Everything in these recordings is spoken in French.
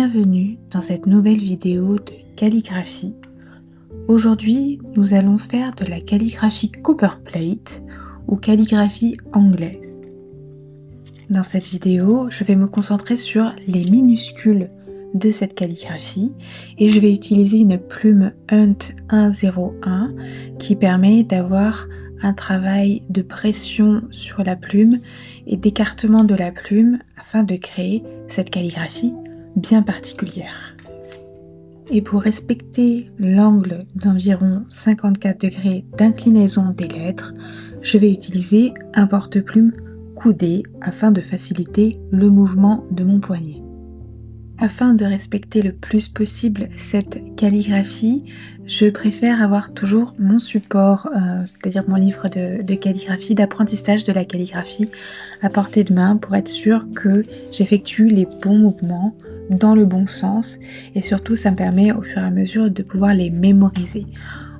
Bienvenue dans cette nouvelle vidéo de calligraphie. Aujourd'hui, nous allons faire de la calligraphie copperplate ou calligraphie anglaise. Dans cette vidéo, je vais me concentrer sur les minuscules de cette calligraphie et je vais utiliser une plume Hunt 101 qui permet d'avoir un travail de pression sur la plume et d'écartement de la plume afin de créer cette calligraphie bien particulière. Et pour respecter l'angle d'environ 54 degrés d'inclinaison des lettres, je vais utiliser un porte-plume coudé afin de faciliter le mouvement de mon poignet. Afin de respecter le plus possible cette calligraphie, je préfère avoir toujours mon support, c'est-à-dire mon livre de calligraphie, d'apprentissage de la calligraphie à portée de main pour être sûr que j'effectue les bons mouvements dans le bon sens et surtout ça me permet au fur et à mesure de pouvoir les mémoriser.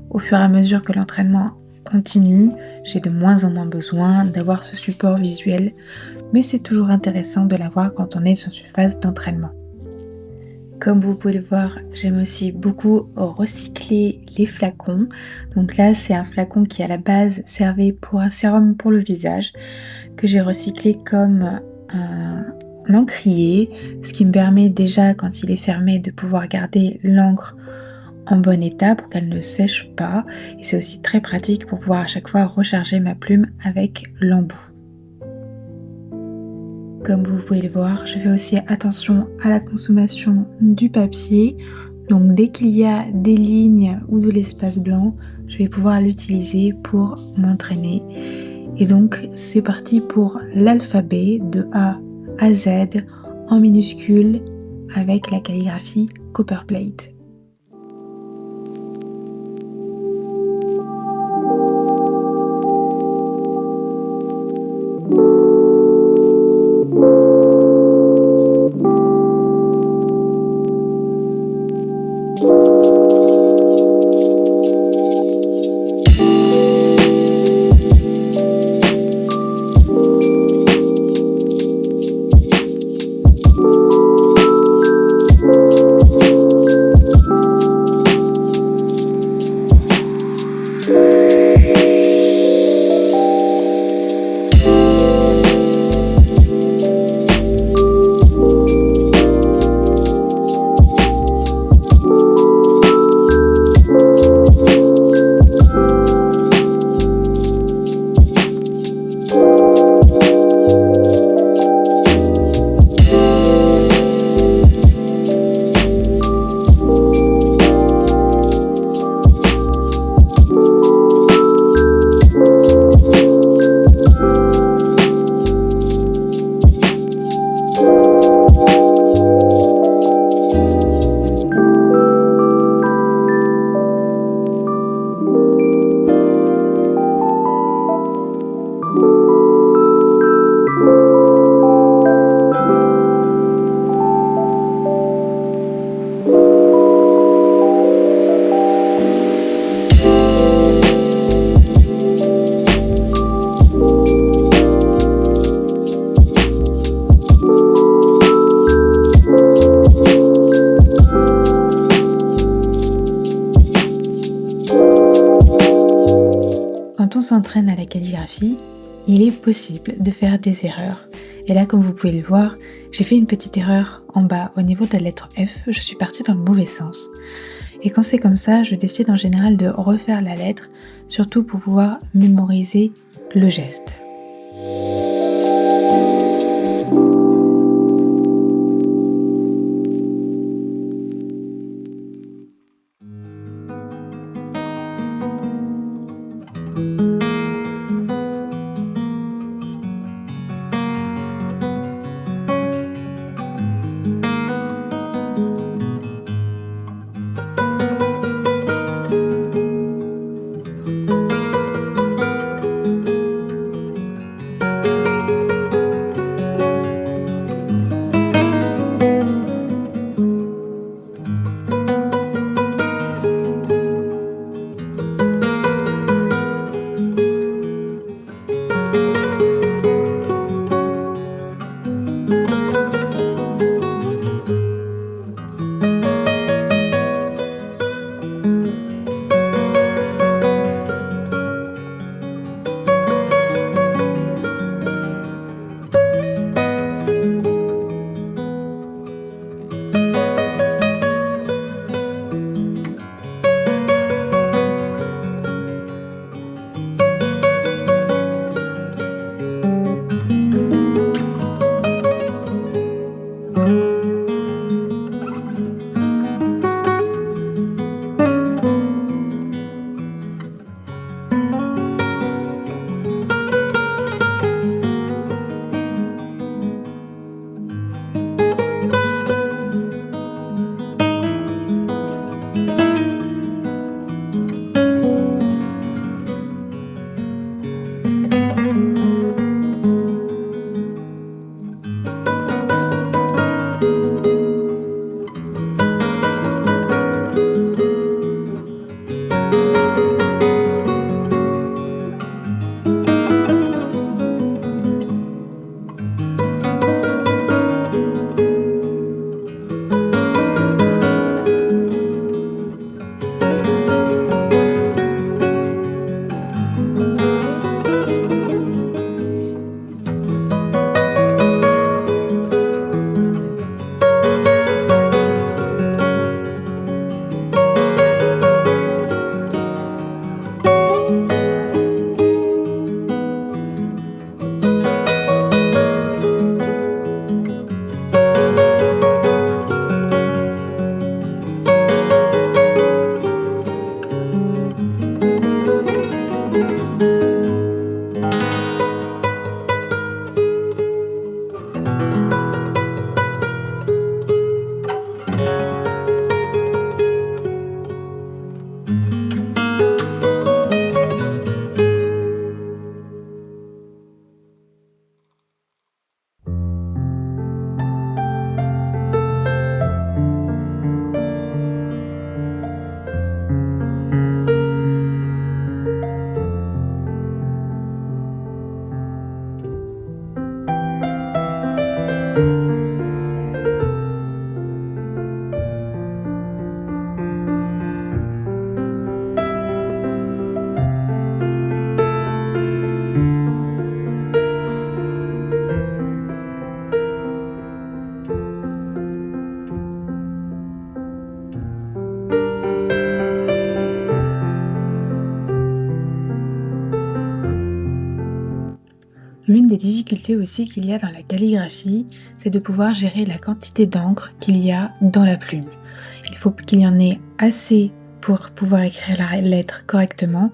Au fur et à mesure que l'entraînement continue, j'ai de moins en moins besoin d'avoir ce support visuel, mais c'est toujours intéressant de l'avoir quand on est sur une phase d'entraînement. Comme vous pouvez le voir, j'aime aussi beaucoup recycler les flacons. Donc là, c'est un flacon qui à la base servait pour un sérum pour le visage, que j'ai recyclé comme un encrier, ce qui me permet déjà, quand il est fermé, de pouvoir garder l'encre en bon état pour qu'elle ne sèche pas. Et c'est aussi très pratique pour pouvoir à chaque fois recharger ma plume avec l'embout. Comme vous pouvez le voir, je fais aussi attention à la consommation du papier. Donc dès qu'il y a des lignes ou de l'espace blanc, je vais pouvoir l'utiliser pour m'entraîner. Et donc c'est parti pour l'alphabet de A à Z en minuscules avec la calligraphie copperplate. Quand on s'entraîne à la calligraphie, il est possible de faire des erreurs. Et là, comme vous pouvez le voir, j'ai fait une petite erreur en bas au niveau de la lettre F. Je suis partie dans le mauvais sens. Et quand c'est comme ça, je décide en général de refaire la lettre, surtout pour pouvoir mémoriser le geste. difficultés aussi qu'il y a dans la calligraphie, c'est de pouvoir gérer la quantité d'encre qu'il y a dans la plume. Il faut qu'il y en ait assez pour pouvoir écrire la lettre correctement,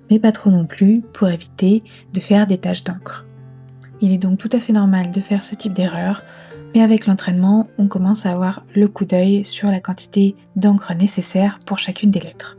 mais pas trop non plus pour éviter de faire des taches d'encre. Il est donc tout à fait normal de faire ce type d'erreur, mais avec l'entraînement, on commence à avoir le coup d'œil sur la quantité d'encre nécessaire pour chacune des lettres.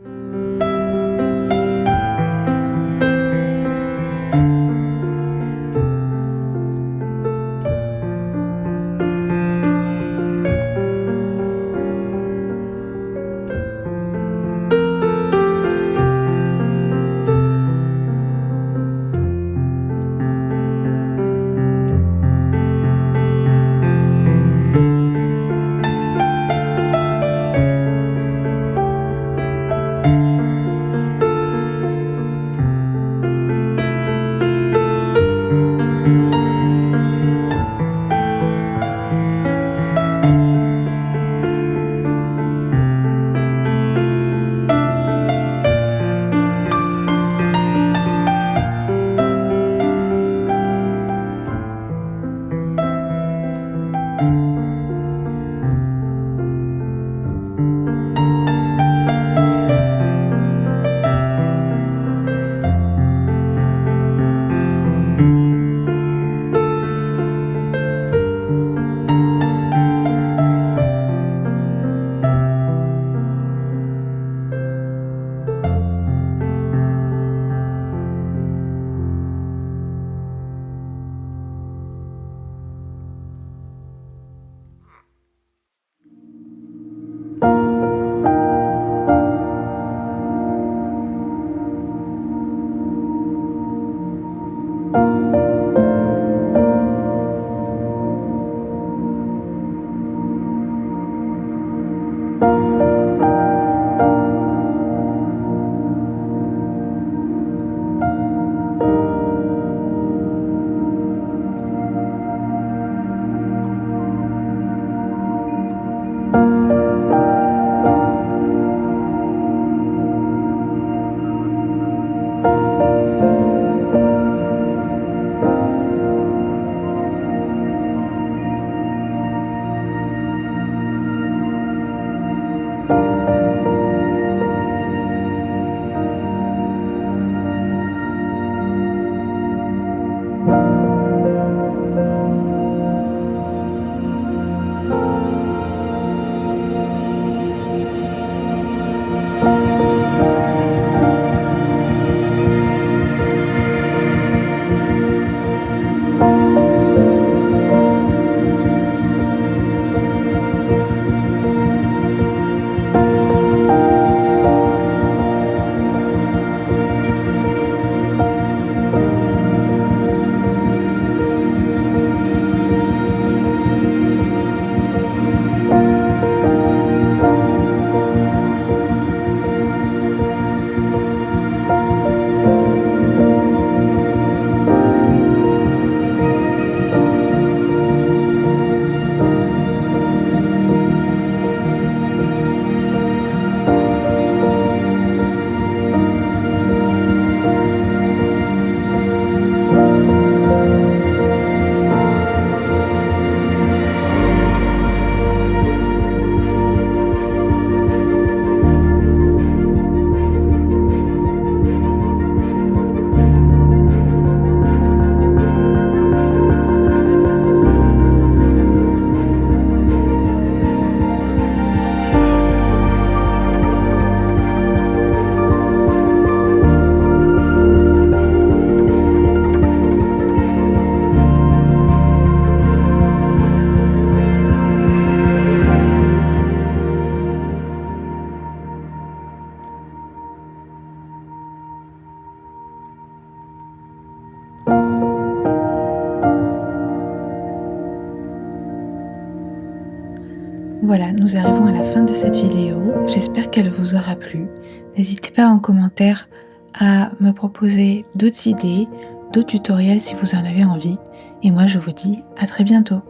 Voilà, nous arrivons à la fin de cette vidéo. J'espère qu'elle vous aura plu. N'hésitez pas en commentaire à me proposer d'autres idées, d'autres tutoriels si vous en avez envie. Et moi, je vous dis à très bientôt.